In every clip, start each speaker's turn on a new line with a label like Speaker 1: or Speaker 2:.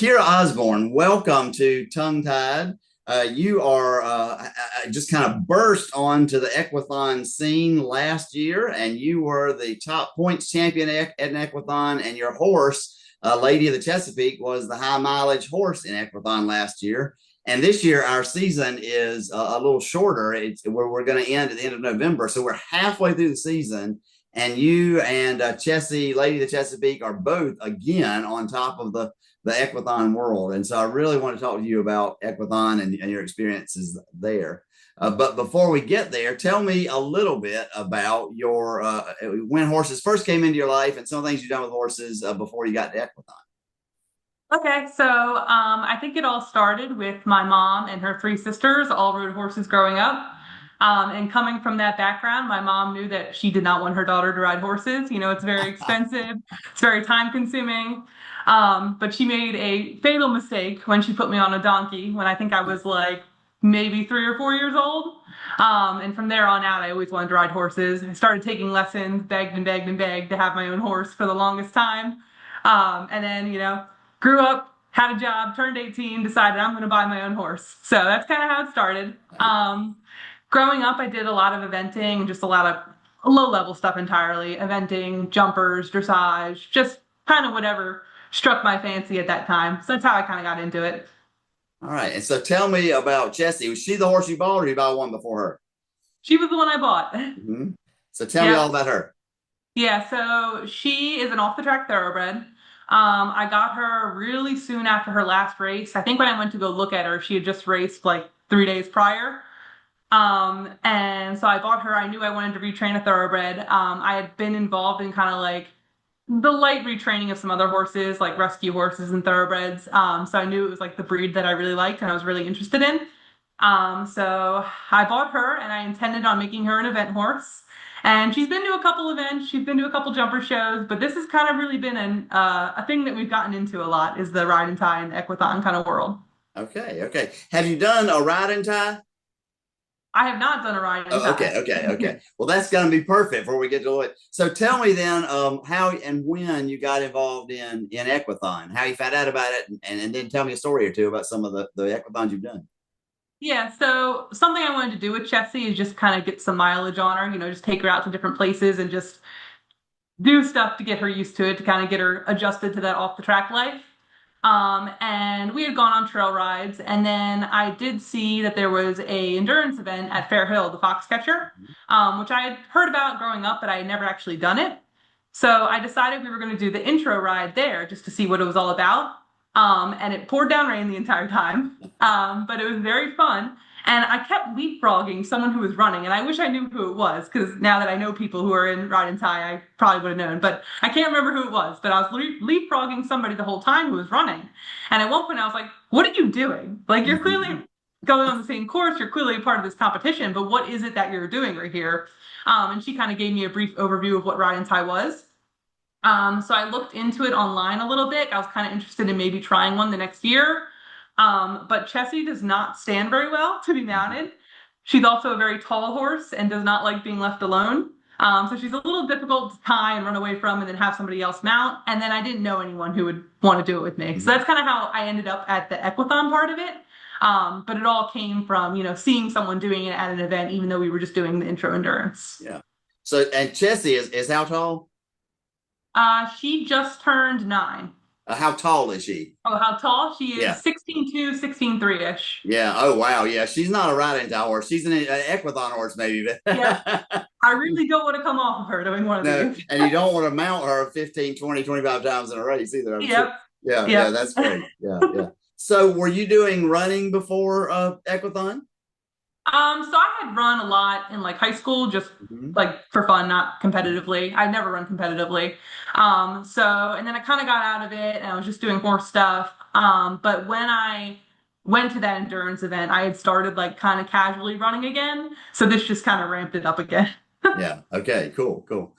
Speaker 1: Kira Osborne, welcome to Tongue Tied. You are just kind of burst onto the Equathon scene last year, and you were the top points champion at an Equathon, and your horse, Lady of the Chesapeake, was the high mileage horse in Equathon last year. And this year, our season is a little shorter. We're going to end at the end of November, so we're halfway through the season. And you and Chessie, Lady of the Chesapeake, are both again on top of the Equathon world. And so I really want to talk to you about Equathon and your experiences there. But before we get there, tell me a little bit about your when horses first came into your life and some things you've done with horses before you got to Equathon.
Speaker 2: Okay, so I think it all started with my mom and her three sisters all rode horses growing up. And coming from that background, my mom knew that she did not want her daughter to ride horses. You know, it's very expensive, it's very time consuming. But she made a fatal mistake when she put me on a donkey when I think I was like maybe 3 or 4 years old. And from there on out, I always wanted to ride horses. I started taking lessons, begged and begged and begged to have my own horse for the longest time. And then, grew up, had a job, turned 18, decided I'm going to buy my own horse. So that's kind of how it started. Growing up, I did a lot of eventing, just a lot of low level stuff entirely. Eventing, jumpers, dressage, just kind of whatever struck my fancy at that time. So that's how I kind of got into it.
Speaker 1: All right. And so tell me about Chessie. Was she the horse you bought or did you buy one before her?
Speaker 2: She was the one I bought.
Speaker 1: Mm-hmm. So tell me
Speaker 2: Yep.
Speaker 1: all about her.
Speaker 2: Yeah, so she is an off the track thoroughbred. I got her really soon after her last race. I think when I went to go look at her, she had just raced like 3 days prior. And so I bought her. I knew I wanted to retrain a thoroughbred. I had been involved in kind of like the light retraining of some other horses, like rescue horses and thoroughbreds. So I knew it was like the breed that I really liked and I was really interested in. So I bought her and I intended on making her an event horse. And she's been to a couple events, she's been to a couple jumper shows, but this has kind of really been a thing that we've gotten into a lot is the ride and tie and equithon kind of world.
Speaker 1: Okay. Okay. Have you done a ride and tie?
Speaker 2: I have not done a ride and
Speaker 1: Oh,
Speaker 2: tie.
Speaker 1: okay, okay, okay. Well, that's going to be perfect before we get to it. So tell me then, how and when you got involved in Equathon, how you found out about it, and then tell me a story or two about some of the Equathons you've done.
Speaker 2: Yeah, so something I wanted to do with Chessie is just kind of get some mileage on her, just take her out to different places and just do stuff to get her used to it, to kind of get her adjusted to that off the track life. And we had gone on trail rides, and then I did see that there was a endurance event at Fair Hill, the Foxcatcher, which I had heard about growing up, but I had never actually done it. So I decided we were going to do the intro ride there just to see what it was all about. And it poured down rain the entire time, but it was very fun. And I kept leapfrogging someone who was running, and I wish I knew who it was because now that I know people who are in ride and tie, I probably would have known. But I can't remember who it was. But I was leapfrogging somebody the whole time who was running, and at one point I was like, "What are you doing? Like you're
Speaker 1: Mhm.
Speaker 2: clearly going on the same course. You're clearly a part of this competition, but what is it that you're doing right here?" And she kind of gave me a brief overview of what ride and tie was. So I looked into it online a little bit. I was kind of interested in maybe trying one the next year. But Chessie does not stand very well to be mounted. She's also a very tall horse and does not like being left alone. So she's a little difficult to tie and run away from and then have somebody else mount. And then I didn't know anyone who would want to do it with me. So that's kind of how I ended up at the Equathon part of it. But it all came from, seeing someone doing it at an event, even though we were just doing the intro endurance.
Speaker 1: Yeah. So and Chessie is how tall?
Speaker 2: She just turned 9.
Speaker 1: How tall is she?
Speaker 2: Oh, how tall? She
Speaker 1: Yeah.
Speaker 2: is 16'2", 16'3" ish.
Speaker 1: Yeah. Oh, wow. Yeah. She's not a riding tie horse. She's an Equathon horse, maybe.
Speaker 2: Yep. I really don't want to come off of her doing one of
Speaker 1: No,
Speaker 2: these.
Speaker 1: and you don't want to mount her 15, 20, 25 times in a race either, I'm sure.
Speaker 2: Yep.
Speaker 1: Yeah, yeah,
Speaker 2: Yep.
Speaker 1: that's great. Yeah, yeah. So were you doing running before Equathon?
Speaker 2: So I had run a lot in like high school, just
Speaker 1: Mhm.
Speaker 2: like for fun, not competitively. I'd never run competitively. So and then I kind of got out of it and I was just doing more stuff. But when I went to that endurance event, I had started like kind of casually running again. So this just kind of ramped it up again.
Speaker 1: Yeah. Okay. Cool. Cool.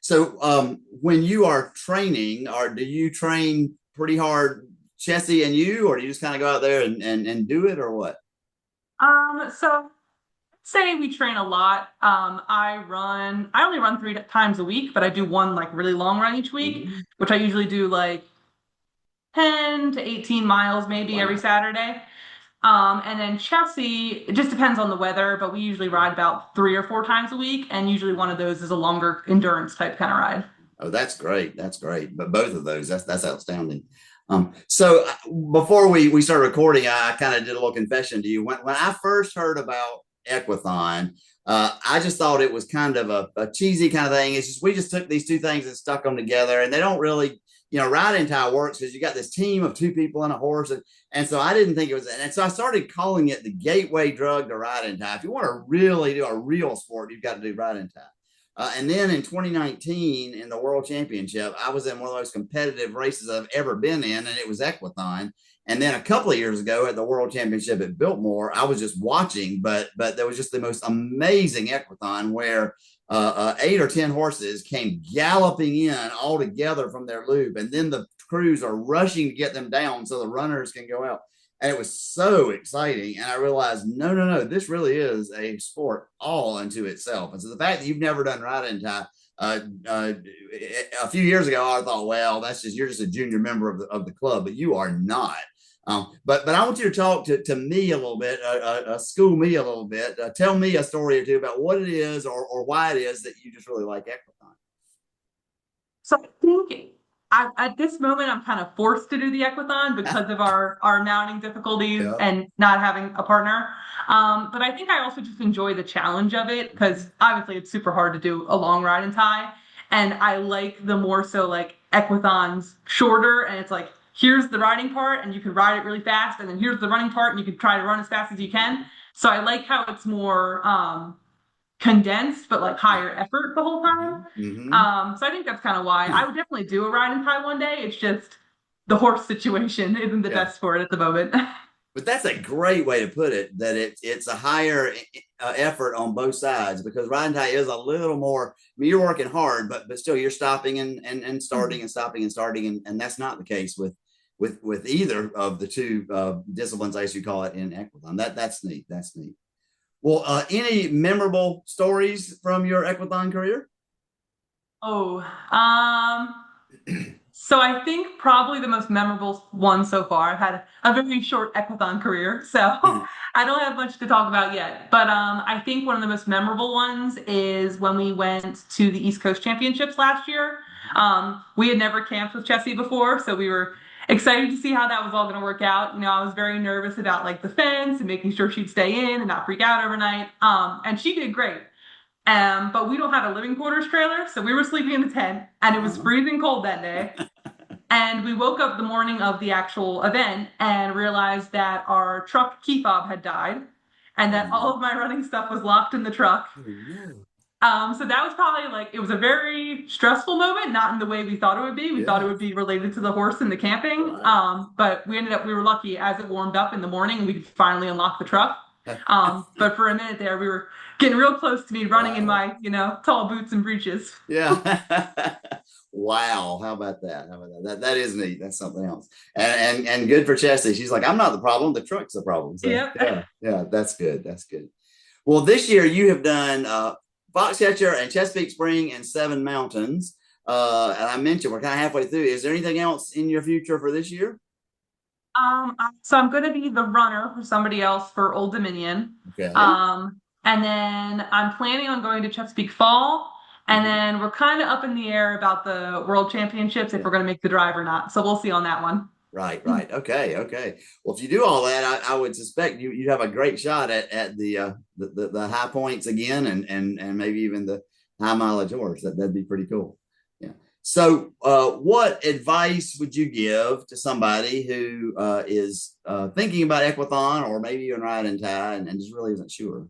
Speaker 1: So when you are training, or do you train pretty hard, Chessie and you, or do you just kind of go out there and do it, or what?
Speaker 2: So say we train a lot. I only run 3 times a week, but I do one like really long run each week,
Speaker 1: Mhm.
Speaker 2: which I usually do like 10 to 18 miles maybe every
Speaker 1: Wow.
Speaker 2: Saturday. And then Chessie, it just depends on the weather, but we usually ride about 3 or 4 times a week. And usually one of those is a longer endurance type kind of ride.
Speaker 1: Oh, that's great. That's great. But both of those, that's outstanding. So before we started recording, I kind of did a little confession to you. When I first heard about Equathon, I just thought it was kind of a cheesy kind of thing. It's just we just took these two things and stuck them together, and they don't really, riding tie works because you got this team of two people and a horse, and so I didn't think it was. And so I started calling it the gateway drug to riding tie. If you want to really do a real sport, you've got to do riding tie. And then in 2019, in the World Championship, I was in one of the most competitive races I've ever been in, and it was Equathon. And then a couple of years ago at the World Championship at Biltmore, I was just watching, but there was just the most amazing Equathon where 8 or 10 horses came galloping in all together from their loop, and then the crews are rushing to get them down so the runners can go out. And it was so exciting. And I realized, no, this really is a sport all unto itself. And so the fact that you've never done riding tie, a few years ago, I thought, well, that's just you're just a junior member of the club, but you are not. But I want you to talk to me a little bit, school me a little bit, tell me a story or two about what it is or why it is that you just really like Equathon.
Speaker 2: So I think at this moment, I'm kind of forced to do the Equathon because of our mounting difficulties
Speaker 1: Yeah.
Speaker 2: and not having a partner. But I think I also just enjoy the challenge of it because obviously it's super hard to do a long ride and tie. And I like the more so like Equathon's shorter and it's like, here's the riding part and you can ride it really fast. And then here's the running part and you can try to run as fast as you can. So I like how it's more condensed but like higher effort the whole time.
Speaker 1: Mm-hmm.
Speaker 2: So I think that's kind of why I would definitely do a ride and tie one day. It's just the horse situation isn't the
Speaker 1: Yeah.
Speaker 2: best for it at the moment.
Speaker 1: But that's a great way to put it. That it's a higher effort on both sides because riding tie is a little more. I mean, you're working hard, but still you're stopping and starting and stopping and starting, and that's not the case with either of the two disciplines, as you call it, in Equathon. That's neat. That's neat. Well, any memorable stories from your Equathon career?
Speaker 2: Oh, so I think probably the most memorable one so far. I've had a very short Equathon career, so I don't have much to talk about yet. But I think one of the most memorable ones is when we went to the East Coast Championships last year. We had never camped with Chessie before, so we were excited to see how that was all going to work out. I was very nervous about like the fence and making sure she'd stay in and not freak out overnight. And she did great. But we don't have a living quarters trailer, so we were sleeping in the tent, and it was
Speaker 1: Uh-huh.
Speaker 2: freezing cold that day. And we woke up the morning of the actual event and realized that our truck key fob had died, and
Speaker 1: Oh
Speaker 2: that all
Speaker 1: no.
Speaker 2: of my running stuff was locked in the truck.
Speaker 1: Oh no.
Speaker 2: So that was probably like it was a very stressful moment, not in the way we thought it would be. We thought it
Speaker 1: Yeah.
Speaker 2: would be related to the horse and the camping.
Speaker 1: Right.
Speaker 2: But we were lucky as it warmed up in the morning and we could finally unlock the truck. But for a minute there, we were getting real close to me running in
Speaker 1: Wow.
Speaker 2: my, tall boots and breeches.
Speaker 1: Yeah. Wow. How about that? How about that? That is neat. That's something else. And good for Chessie. She's like, I'm not the problem. The truck's the problem. So
Speaker 2: Yep.
Speaker 1: yeah, that's good. That's good. Well, this year you have done Foxcatcher and Chesapeake Spring and Seven Mountains. And I mentioned we're kind of halfway through. Is there anything else in your future for this year?
Speaker 2: So I'm going to be the runner for somebody else for Old Dominion.
Speaker 1: Okay.
Speaker 2: And then I'm planning on going to Chesapeake Fall. And
Speaker 1: Mhm.
Speaker 2: then we're kind of up in the air about the World Championships if
Speaker 1: Yeah.
Speaker 2: we're going to make the drive or not. So we'll see on that one.
Speaker 1: Right, right. Okay, okay. Well, if you do all that, I would suspect you have a great shot at the high points again, and maybe even the high mileage horse. That'd be pretty cool. Yeah. So, what advice would you give to somebody who is thinking about Equathon or maybe even riding tie and just really isn't sure?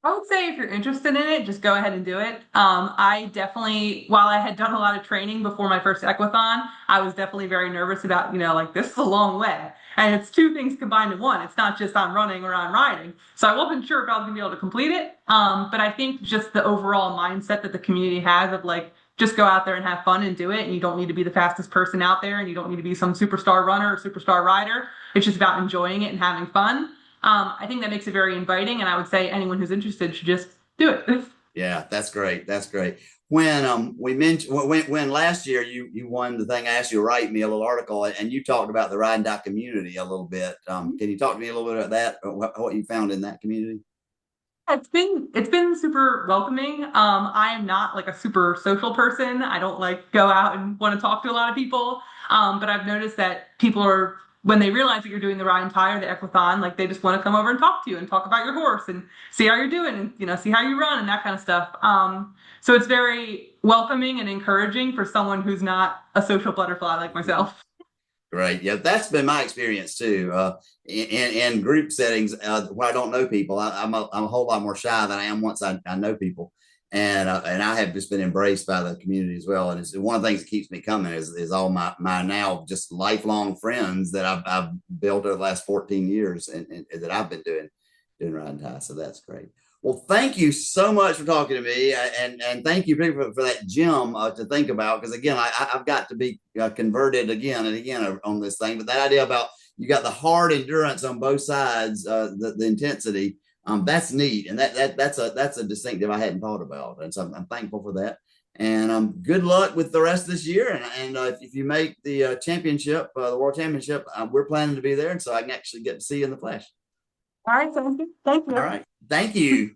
Speaker 2: I would say if you're interested in it, just go ahead and do it. I definitely, while I had done a lot of training before my first Equathon, I was definitely very nervous about, like this is a long way. And it's two things combined in one. It's not just I'm running or I'm riding. So I wasn't sure if I was gonna be able to complete it. But I think just the overall mindset that the community has of like, just go out there and have fun and do it. And you don't need to be the fastest person out there and you don't need to be some superstar runner or superstar rider. It's just about enjoying it and having fun. I think that makes it very inviting, and I would say anyone who's interested should just do it.
Speaker 1: Yeah, that's great. That's great. when we mentioned when last year you won the thing, I asked you to write me a little article, and you talked about the Ride and Die community a little bit. Can you talk to me a little bit about that, what you found in that community?
Speaker 2: It's been super welcoming. I am not like a super social person. I don't like go out and want to talk to a lot of people. But I've noticed that people are when they realize that you're doing the Ride and Tie or the Equathon, like they just want to come over and talk to you and talk about your horse and see how you're doing and see how you run and that kind of stuff. So it's very welcoming and encouraging for someone who's not a social butterfly like myself.
Speaker 1: Great. Yeah, that's been my experience too. In group settings, where I don't know people, I'm a whole lot more shy than I am once I know people, and I have just been embraced by the community as well. And it's one of the things that keeps me coming is all my now just lifelong friends that I've built over the last 14 years, and that I've been doing Ride and Tie. So that's great. Well, thank you so much for talking to me, and thank you for that gem to think about. Because again, I've got to be converted again and again on this thing. But that idea about you got the hard endurance on both sides, the intensity, that's neat, and that's a distinctive I hadn't thought about, and so I'm thankful for that. And good luck with the rest of this year. And if you make the championship, the world championship, we're planning to be there, and so I can actually get to see you in the flesh.
Speaker 2: All right, sounds good. Thank
Speaker 1: All
Speaker 2: you.
Speaker 1: right, thank you.